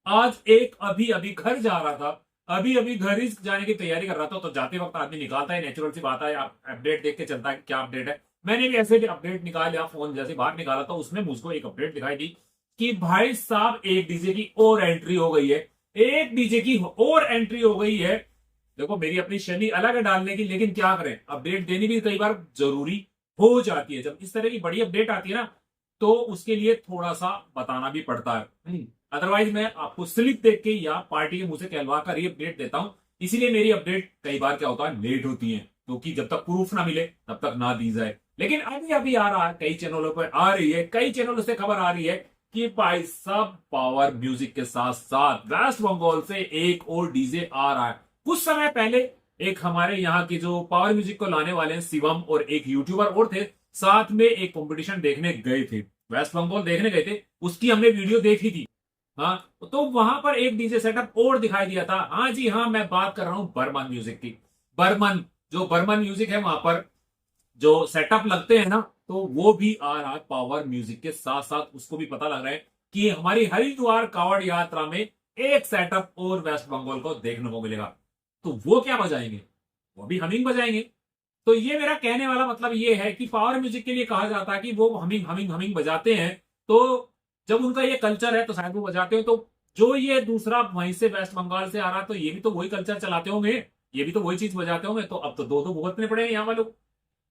आज एक अभी अभी घर जा रहा था, अभी अभी घर ही जाने की तैयारी कर रहा था, तो जाते वक्त आदमी निकालता है, नेचुरल सी बात है, आप अपडेट देख के चलता है क्या अपडेट है। मैंने भी ऐसे अपडेट निकाल लिया, फोन जैसे बाहर निकाला तो उसमें मुझको एक अपडेट दिखाई दी कि भाई साहब एक डीजे की और एंट्री हो गई है, एक डीजे की और एंट्री हो गई है। देखो मेरी अपनी शैली अलग है डालने की, लेकिन क्या करें, अपडेट देनी भी कई बार जरूरी हो जाती है। जब इस तरह की बड़ी अपडेट आती है ना, तो उसके लिए थोड़ा सा बताना भी पड़ता है। अदरवाइज मैं आपको स्लिप देख के या पार्टी के मुंह से कहलवा कर ही अपडेट देता हूं। इसीलिए मेरी अपडेट कई बार क्या होता है, लेट होती है, क्योंकि जब तक प्रूफ ना मिले तब तक ना दी जाए। लेकिन अभी अभी आ रहा है, कई चैनलों पर आ रही है, कई चैनलों से खबर आ रही है कि भाई सब पावर म्यूजिक के साथ साथ वेस्ट बंगाल से एक और डीजे आ रहा है। कुछ समय पहले एक हमारे यहाँ की जो पावर म्यूजिक को लाने वाले हैं शिवम और एक यूट्यूबर और थे, साथ में एक कंपटीशन देखने गए थे, वेस्ट बंगाल देखने गए थे, उसकी हमने वीडियो देखी थी। हाँ, तो वहां पर एक डीजे सेटअप और दिखाई दिया था। हाँ जी हाँ, मैं बात कर रहा हूं बर्मन म्यूजिक की। बर्मन, जो बर्मन म्यूजिक है, वहां पर जो सेटअप लगते हैं ना, तो वो भी आ रहा है पावर म्यूजिक के साथ साथ। उसको भी पता लग रहा है कि हमारी हरिद्वार कावड़ यात्रा में एक सेटअप और वेस्ट बंगाल को देखने को मिलेगा। तो वो क्या बजाएंगे, वो भी हमिंग बजाएंगे। तो ये मेरा कहने वाला मतलब ये है कि पावर म्यूजिक के लिए कहा जाता है कि वो हमिंग हमिंग हमिंग बजाते हैं। तो जब उनका ये कल्चर है तो शायद वो बजाते हो। तो जो ये दूसरा वहीं से वेस्ट बंगाल से आ रहा, तो ये भी तो वही कल्चर चलाते होंगे, ये भी तो वही चीज बजाते होंगे। तो अब तो दो दो भुगतने पड़ेंगे यहाँ वालों,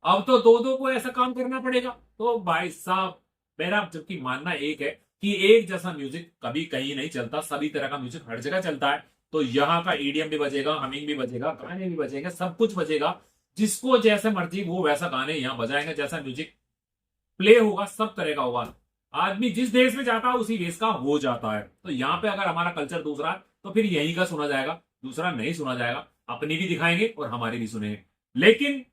अब तो दो दो को ऐसा काम करना पड़ेगा। तो भाई साहब, मेरा जबकि मानना एक है कि एक जैसा म्यूजिक कभी कहीं नहीं चलता, सभी तरह का म्यूजिक हर जगह चलता है। तो यहाँ का ईडीएम भी बजेगा, हमिंग भी बजेगा, गाने भी बजेंगे, सब कुछ बजेगा। जिसको जैसे मर्जी वो वैसा गाने यहाँ बजाएंगे, जैसा म्यूजिक प्ले होगा सब तरह का होगा। आदमी जिस देश में जाता है उसी देश का हो जाता है। तो यहाँ पे अगर हमारा कल्चर दूसरा है तो फिर यहीं का सुना जाएगा, दूसरा नहीं सुना जाएगा। अपनी भी दिखाएंगे और हमारी भी सुनेंगे। लेकिन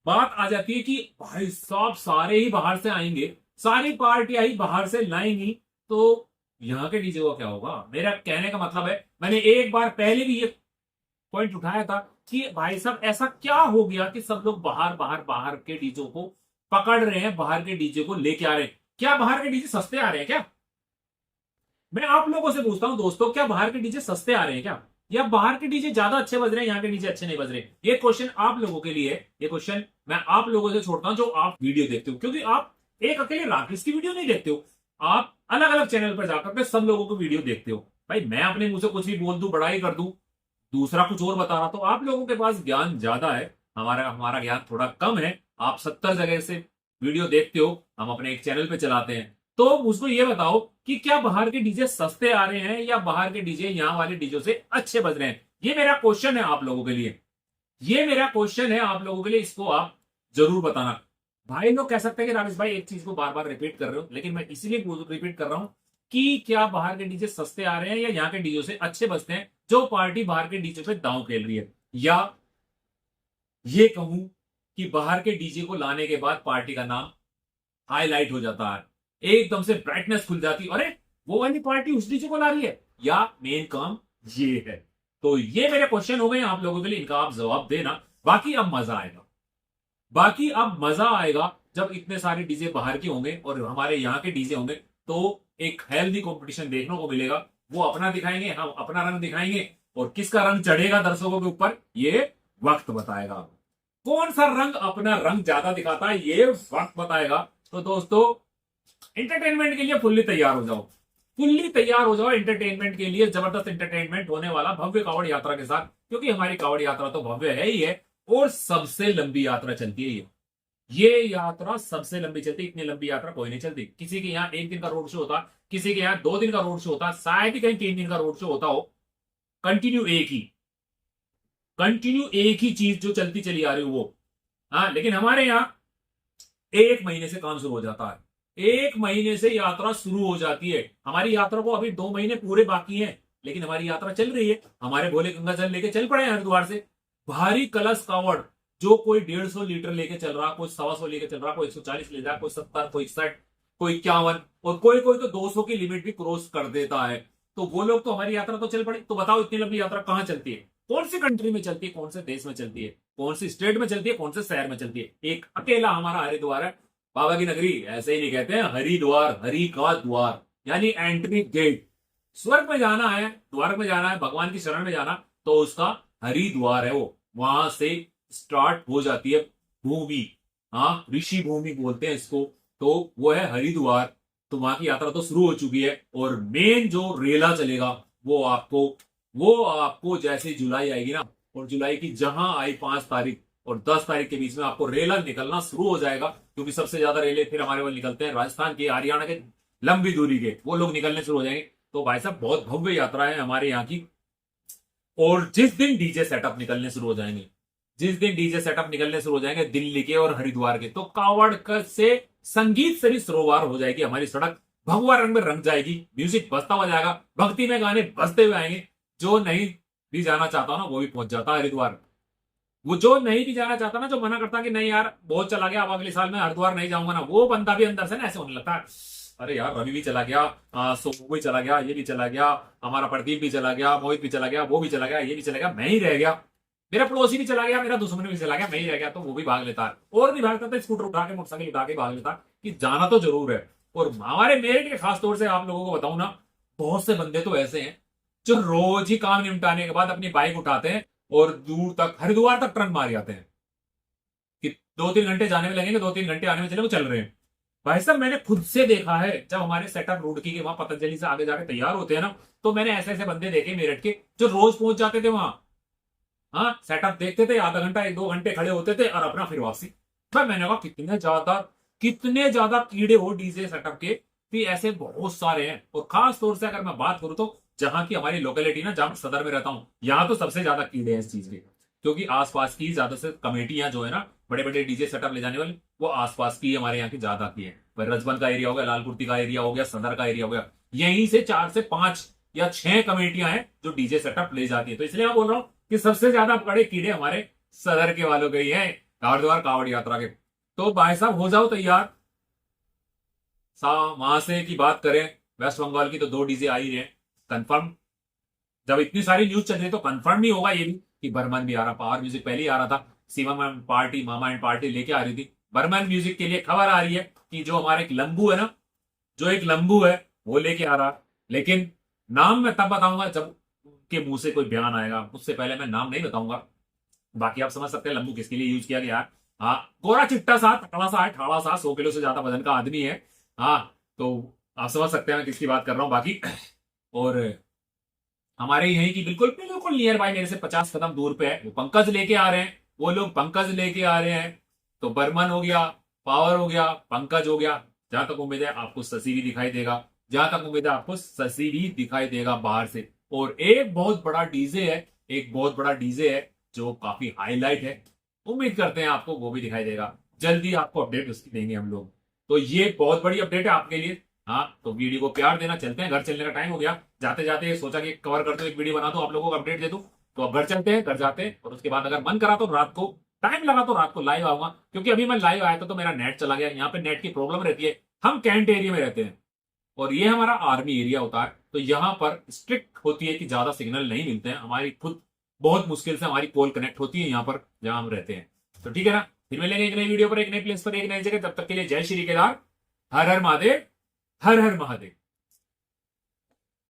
बात आ जाती है कि भाई साहब सारे ही बाहर से आएंगे, सारी पार्टियां ही बाहर से लाएंगी, तो यहाँ के डीजे को क्या होगा। मेरा कहने का मतलब है, मैंने एक बार पहले भी ये पॉइंट उठाया था कि भाई साहब ऐसा क्या हो गया कि सब लोग बाहर बाहर बाहर के डीजे को पकड़ रहे हैं, बाहर के डीजे को लेके आ रहे हैं। क्या बाहर के डीजे सस्ते आ रहे हैं क्या? मैं आप लोगों से पूछता हूं दोस्तों, क्या बाहर के डीजे सस्ते आ रहे हैं क्या, या बाहर के डीजे ज्यादा अच्छे बज रहे हैं, यहाँ के डीजे अच्छे नहीं बज रहे? ये क्वेश्चन आप लोगों के लिए है, ये क्वेश्चन मैं आप लोगों से छोड़ता हूं जो आप वीडियो देखते हो। क्योंकि आप एक अकेले राकेश की वीडियो नहीं देखते हो, आप अलग अलग चैनल पर जाकर के सब लोगों को वीडियो देखते हो। भाई मैं अपने मुंह से कुछ भी बोल दूं, बड़ाई कर दूं, दूसरा कुछ और बता रहा, तो आप लोगों के पास ज्ञान ज्यादा है, हमारा हमारा ज्ञान थोड़ा कम है। आप 70 जगह से वीडियो देखते हो, हम अपने एक चैनल पे चलाते हैं। तो मुझको ये बताओ कि क्या बाहर के डीजे सस्ते आ रहे हैं या बाहर के डीजे यहाँ वाले डीजे से अच्छे बज रहे हैं? ये मेरा क्वेश्चन है आप लोगों के लिए, ये मेरा क्वेश्चन है आप लोगों के लिए, इसको आप जरूर बताना। भाई लोग कह सकते हैं कि रामेश भाई एक चीज को बार बार रिपीट कर रहे हो, लेकिन मैं इसलिए रिपीट कर रहा हूं कि क्या बाहर के डीजे सस्ते आ रहे हैं या यहाँ के डीजे से अच्छे बजते हैं, जो पार्टी बाहर के डीजे पे दांव खेल रही है। या ये कहूं कि बाहर के डीजे को लाने के बाद पार्टी का नाम हाईलाइट हो जाता है, एकदम से ब्राइटनेस खुल जाती है, अरे वो वाली पार्टी उस डीजे को ला रही है, या मेन काम ये है। तो ये मेरे क्वेश्चन हो गए आप लोगों के लिए, इनका आप जवाब देना। बाकी अब मजा आएगा, बाकी अब मजा आएगा जब इतने सारे डीजे बाहर के होंगे और हमारे यहाँ के डीजे होंगे, तो एक हेल्दी कंपटीशन देखने को मिलेगा। वो अपना दिखाएंगे, हम अपना रंग दिखाएंगे, और किसका रंग चढ़ेगा दर्शकों के ऊपर ये वक्त बताएगा। कौन सा रंग अपना रंग ज्यादा दिखाता है ये वक्त बताएगा। तो दोस्तों, एंटरटेनमेंट के लिए फुल्ली तैयार हो जाओ, फुल्ली तैयार हो जाओ एंटरटेनमेंट के लिए। जबरदस्त एंटरटेनमेंट होने वाला भव्य कावड़ यात्रा के साथ, क्योंकि हमारी कावड़ यात्रा तो भव्य है ही है, और सबसे लंबी यात्रा चलती है ये यात्रा सबसे लंबी चलती है। इतनी लंबी यात्रा कोई नहीं चलती। किसी के यहाँ एक दिन का रोड शो होता, किसी के यहाँ 2 दिन का रोड शो होता, शायद ही कहीं 3 दिन का रोड शो होता हो। कंटिन्यू एक ही चीज जो चलती चली आ रही हो वो। हाँ, लेकिन हमारे यहाँ 1 महीने से काम शुरू हो जाता है, 1 महीने से यात्रा शुरू हो जाती है। हमारी यात्रा को अभी 2 महीने पूरे बाकी हैं, लेकिन हमारी यात्रा चल रही है। हमारे भोले गंगा जल लेके चल पड़े हैं हरिद्वार से। भारी कलश कावड़, जो कोई 150 लीटर लेके चल रहा, कोई 125 लेके चल रहा, कोई 140 ले रहा, कोई 70, कोई 60, कोई 51, और कोई कोई तो 200 की लिमिट भी क्रॉस कर देता है। तो वो लोग तो हमारी यात्रा तो चल पड़े। तो बताओ इतनी लंबी यात्रा कहां चलती है, कौन सी कंट्री में चलती है, कौन से देश में चलती है, कौन सी स्टेट में चलती है, कौन से शहर में चलती है? एक अकेला हमारा हरिद्वार है। बाबा की नगरी ऐसे ही नहीं कहते हैं, हरिद्वार, हरि का द्वार, यानी एंट्री गेट। स्वर्ग में जाना है, द्वारक में जाना है, भगवान की शरण में जाना, तो उसका हरिद्वार है वो, वहां से स्टार्ट हो जाती है भूमि। हाँ, ऋषि भूमि बोलते हैं इसको, तो वो है हरिद्वार। तो वहां की यात्रा तो शुरू हो चुकी है, और मेन जो रेला चलेगा वो आपको जैसे जुलाई आएगी ना, और जुलाई की जहां आई 5 तारीख और 10 तारीख के बीच में आपको रेला निकलना शुरू हो जाएगा, क्योंकि सबसे ज्यादा रेले फिर हमारे वो निकलते हैं राजस्थान के, हरियाणा के, लंबी दूरी के वो लोग निकलने शुरू हो जाएंगे। तो भाई साहब बहुत भव्य यात्रा है हमारे यहाँ की। और जिस दिन डीजे सेटअप निकलने शुरू हो जाएंगे, जिस दिन डीजे सेटअप निकलने शुरू हो जाएंगे दिल्ली के और हरिद्वार के, तो कावड़ से संगीत से भी सरोवर हो जाएगी हमारी सड़क, भगवा रंग में रंग जाएगी, म्यूजिक बजता हुआ जाएगा, भक्ति में गाने बजते हुए आएंगे। जो नहीं भी जाना चाहता ना वो भी पहुंच जाता है हरिद्वार। वो जो नहीं भी जाना चाहता ना, जो मना करता कि नहीं यार बहुत चला गया, अब अगले साल में हरिद्वार नहीं जाऊंगा ना, वो बंदा भी अंदर से ना ऐसे होने लगता है, अरे यार रवि भी चला गया, सोमू भी चला गया, ये भी चला गया, हमारा प्रदीप भी चला गया, मोहित भी चला गया, वो भी चला गया, ये भी चला गया, मैं ही रह गया, मेरा पड़ोसी भी चला गया, मेरा दुश्मन भी चला गया, मैं ही रह गया। तो वो भी भाग लेता है, और नहीं भागता तो स्कूटर उठा के, मोटरसाइकिल उठा के भाग लेता कि जाना तो जरूर है। और हमारे मेरिट के खास तौर से आप लोगों को बताऊं ना, बहुत से बंदे तो ऐसे हैं जो रोज ही काम निपटाने के बाद अपनी बाइक उठाते हैं और दूर तक हरिद्वार तक ट्रन मार जाते हैं कि 2-3 घंटे जाने में लगेंगे, 2-3 घंटे आने में चले, वो चल रहे हैं। भाई साहब मैंने खुद से देखा है, जब हमारे सेटअप रुड़की के वहां पतंजलि से आगे जाके तैयार होते हैं ना, तो मैंने ऐसे ऐसे बंदे देखे मेरठ के जो रोज पहुंच जाते थे वहां। हाँ, सेटअप देखते थे, आधा घंटा 1-2 घंटे खड़े होते थे और अपना फिर वापसी। भाई मैंने कहा कितने ज्यादा कीड़े हो डीजे सेटअप के, भी ऐसे बहुत सारे हैं। और खास तौर से अगर मैं बात करूं तो जहां की हमारी लोकेलिटी ना, जहां सदर में रहता हूं, यहां तो सबसे ज्यादा कीड़े हैं इस चीज के, क्योंकि आसपास की ज्यादा से कमेटियां जो है ना, बड़े बड़े डीजे सेटअप ले जाने वाले, वो आसपास की हमारे यहाँ की ज्यादा की है। रजबन का एरिया हो गया, लालकुर्ती का एरिया हो गया, सदर का एरिया हो गया, यहीं से 4 से 5 या 6 कमेटियां हैं जो डीजे सेटअप ले जाती है। तो इसलिए मैं बोल रहा हूं कि सबसे ज्यादा बड़े कीड़े हमारे सदर के वालों के ही हैं, हरिद्वार कावड़ यात्रा के। तो भाई साहब हो जाओ तैयार। वहां से की बात करें वेस्ट बंगाल की, तो 2 डीजे आ ही रहे कंफर्म। जब इतनी सारी न्यूज चल रही है तो कंफर्म नहीं होगा ये भी कि बर्मन भी आ रहा, पावर म्यूजिक पहले ही आ रहा था, Shivam and party, mama and party लेके आ रही थी। बर्मन म्यूजिक के लिए खबर आ रही है कि जो हमारे एक लंबू है ना, जो एक लंबू है वो लेके आ रहा। लेकिन नाम मैं तब बताऊंगा जब के मुंह से कोई बयान आएगा, उससे पहले मैं नाम नहीं बताऊंगा। बाकी आप समझ सकते हैं लंबू किसके लिए यूज किया गया है। हाँ, गोरा चिट्टा सा, तकड़ा सा है, ठाड़ा सा, 100 किलो से ज्यादा वजन का आदमी है। हाँ, तो आप समझ सकते हैं मैं किसकी बात कर रहा हूं। बाकी और हमारे यहीं की बिल्कुल बिल्कुल नियर बाय, मेरे से 50 कदम दूर पे है, वो पंकज लेके आ रहे हैं, वो लोग पंकज लेके आ रहे हैं। तो बर्मन हो गया, पावर हो गया, पंकज हो गया। जहां तक उम्मीद है आपको शशि भी दिखाई देगा, जहां तक उम्मीद है आपको शशि भी दिखाई देगा बाहर से। और एक बहुत बड़ा डीजे है, एक बहुत बड़ा डीजे है जो काफी हाईलाइट है, उम्मीद करते हैं आपको वो भी दिखाई देगा। जल्दी आपको अपडेट उसकी देंगे हम लोग। तो ये बहुत बड़ी अपडेट है आपके लिए। हाँ, तो वीडियो को प्यार देना, चलते हैं, घर चलने का टाइम हो गया। जाते जाते सोचा कि कवर करते हुए एक वीडियो बना दूं, आप लोगों को अपडेट दे दूं। तो अब घर चलते हैं, घर जाते हैं, और उसके बाद अगर मन करा तो रात को टाइम लगा तो रात को लाइव आऊंगा, क्योंकि अभी मैं लाइव आया था तो मेरा नेट चला गया। यहाँ पे नेट की प्रॉब्लम रहती है, हम कैंट एरिया में रहते हैं और ये हमारा आर्मी एरिया होता है, तो यहाँ पर स्ट्रिक्ट होती है कि ज्यादा सिग्नल नहीं मिलते हैं। हमारी खुद बहुत मुश्किल से हमारी कॉल कनेक्ट होती है यहाँ पर जहां हम रहते हैं। तो ठीक है ना, फिर मिलेंगे एक नई वीडियो पर, एक नई प्लेस पर, एक नई जगह। तब तक के लिए जय श्री केदार, हर हर महादेव, हर हर महादेव।